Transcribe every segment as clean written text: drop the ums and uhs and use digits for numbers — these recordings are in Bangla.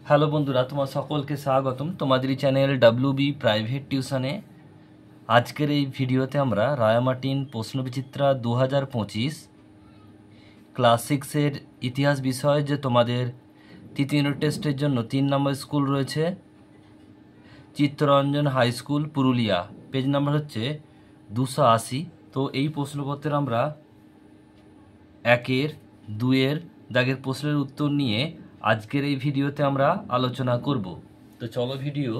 হ্যালো বন্ধুরা, তোমার সকলকে স্বাগতম তোমাদের চ্যানেল WB প্রাইভেট টিউশনে। আজকের এই ভিডিওতে আমরা রায়ামার্টিন প্রশ্নবিচিত্রা 2025 ক্লাস 6-এর ইতিহাস বিষয়, যে তোমাদের তৃতীয় ইউনিট টেস্টের জন্য 3 নম্বর স্কুল রয়েছে, Chittaranjan high school Purulia, page number হচ্ছে 280। তো এই প্রশ্নপত্রের আমরা 1-এর 2-এর দাগের প্রশ্নের উত্তর নিয়ে আজকের এই ভিডিওতে আমরা আলোচনা করব। তো চলো ভিডিও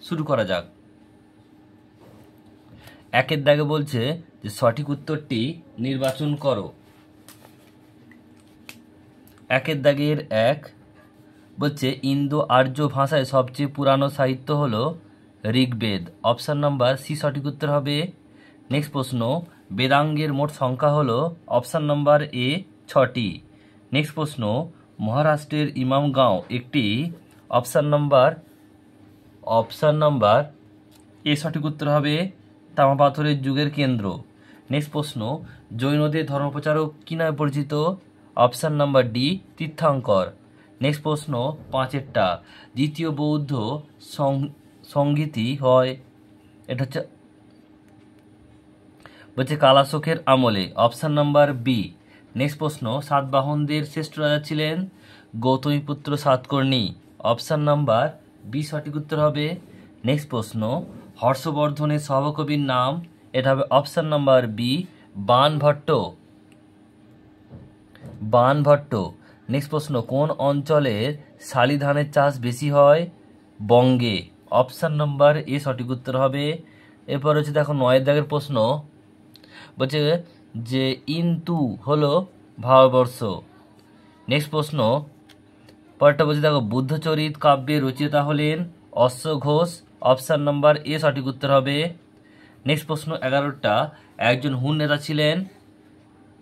শুরু করা যাক। 1-এর দাগে বলছে যে সঠিক উত্তরটি নির্বাচন করো। 1-এর দাগের 1 বলছে ইন্দো আর্য ভাষায় সবচেয়ে পুরানো সাহিত্য হলো ঋগ্বেদ। অপশান নাম্বার সি সঠিক উত্তর হবে। নেক্সট প্রশ্ন, বেদাঙ্গের মোট সংখ্যা হলো অপশান নাম্বার এ 6টি। নেক্সট প্রশ্ন, মহারাষ্ট্রের ইমামগাঁও একটি অপশান নাম্বার এ সঠিক উত্তর হবে, তামা পাথরের যুগের কেন্দ্র। নেক্সট প্রশ্ন, জৈনদের ধর্মপ্রচারক কি নামে পরিচিত? অপশান নাম্বার ডি তীর্থঙ্কর। নেক্সট প্রশ্ন 5-এরটা, দ্বিতীয় বৌদ্ধ সংগীতি হয়, এটা হচ্ছে বলছে কালাশোকের আমলে। Option number B. নেক্সট প্রশ্ন, সাতবাহনদের শ্রেষ্ঠ রাজা ছিলেন Gautamiputra Satakarni. Option number B সঠিক উত্তর হবে। নেক্সট প্রশ্ন, হর্ষবর্ধনের সহকবির নাম, এটা হবে option number B Banabhatta. Next প্রশ্ন, কোন অঞ্চলের শালি ধানের চাষ বেশি হয়? বঙ্গে। অপশান নাম্বার এ সঠিক উত্তর হবে। এরপর হচ্ছে দেখো 9-এর দাগের প্রশ্ন, বলছে যে ইন্তু হলো ভারতবর্ষ। নেক্সট প্রশ্ন পরেরটা বলছে দেখো, বুদ্ধচরিত কাব্যের রচয়িতা হলেন অশ্ব ঘোষ। অপশান নাম্বার এ সঠিক উত্তর হবে। নেক্সট প্রশ্ন 11টা, একজন হুন নেতা ছিলেন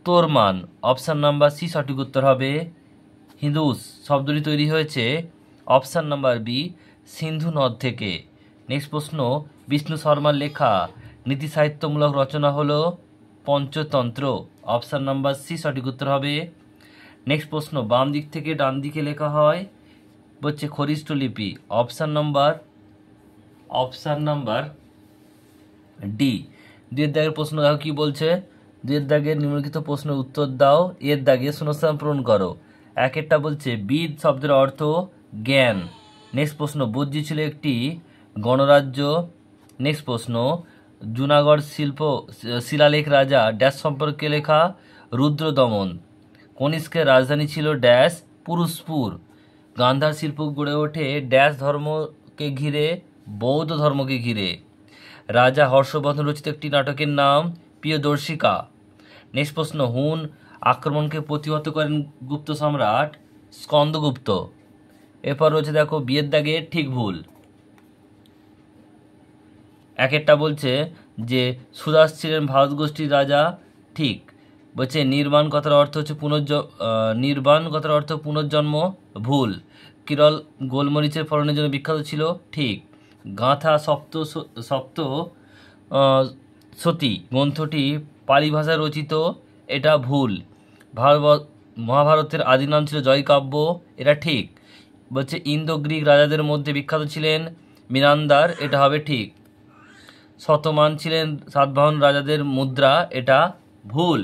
তোরমান। অপশান নাম্বার সি সঠিক উত্তর হবে। হিন্দুস শব্দটি তৈরি হয়েছে অপশান নাম্বার বি সিন্ধু নদ থেকে। নেক্সট প্রশ্ন, বিষ্ণু শর্মার লেখা নীতি সাহিত্যমূলক রচনা হলো পঞ্চতন্ত্র। অপশান নাম্বার সি সঠিক উত্তর হবে। নেক্সট প্রশ্ন, বাম দিক থেকে ডান দিকে লেখা হয় বলছে খরিষ্ট লিপি। Option number D. 2-এর দাগের প্রশ্ন দেখো কি বলছে, 2-এর দাগের নিম্নলিখিত প্রশ্নের উত্তর দাও, এর দাগে শূন্যস্থান পূরণ করো। 1-এরটা বলছে বিদ শব্দের অর্থ জ্ঞান। নেক্সট প্রশ্ন, বজ্জি ছিল একটি গণরাজ্য। নেক্সট প্রশ্ন, জুনাগড় শিলালেখ রাজা ড্যাশ সম্পর্কে লেখা রুদ্র দমন। কনিষ্কের রাজধানী ছিল ড্যাশ পুরুষপুর। গান্ধার শিল্প গড়ে ওঠে ড্যাশ ধর্মকে ঘিরে, বৌদ্ধ ধর্মকে ঘিরে। রাজা হর্ষবর্ধন রচিত একটি নাটকের নাম প্রিয়দর্শিকা। নেক্সট প্রশ্ন, হুন আক্রমণকে প্রতিহত করেন গুপ্ত সম্রাট স্কন্দগুপ্ত। এরপর রয়েছে দেখো বিয়ের দাগে ঠিক ভুল। 1-এরটা বলছে যে সুদাস ছিলেন ভারত গোষ্ঠীর রাজা, ঠিক। বলছে নির্বাণ কথার অর্থ হচ্ছে পুনর্জন্ম, ভুল। কেরল গোলমরিচের ফলনের জন্য বিখ্যাত ছিল, ঠিক। গাঁথা সপ্ত সতী গ্রন্থটি পালি ভাষায় রচিত, এটা ভুল। মহাভারতের আদি নাম ছিল জয়কাব্য, এটা ঠিক। বলছে ইন্দো গ্রিক রাজাদের মধ্যে বিখ্যাত ছিলেন মিনান্দার, এটা হবে ঠিক। শতমান ছিলেন সাতবাহন রাজাদের মুদ্রা, এটা ভুল।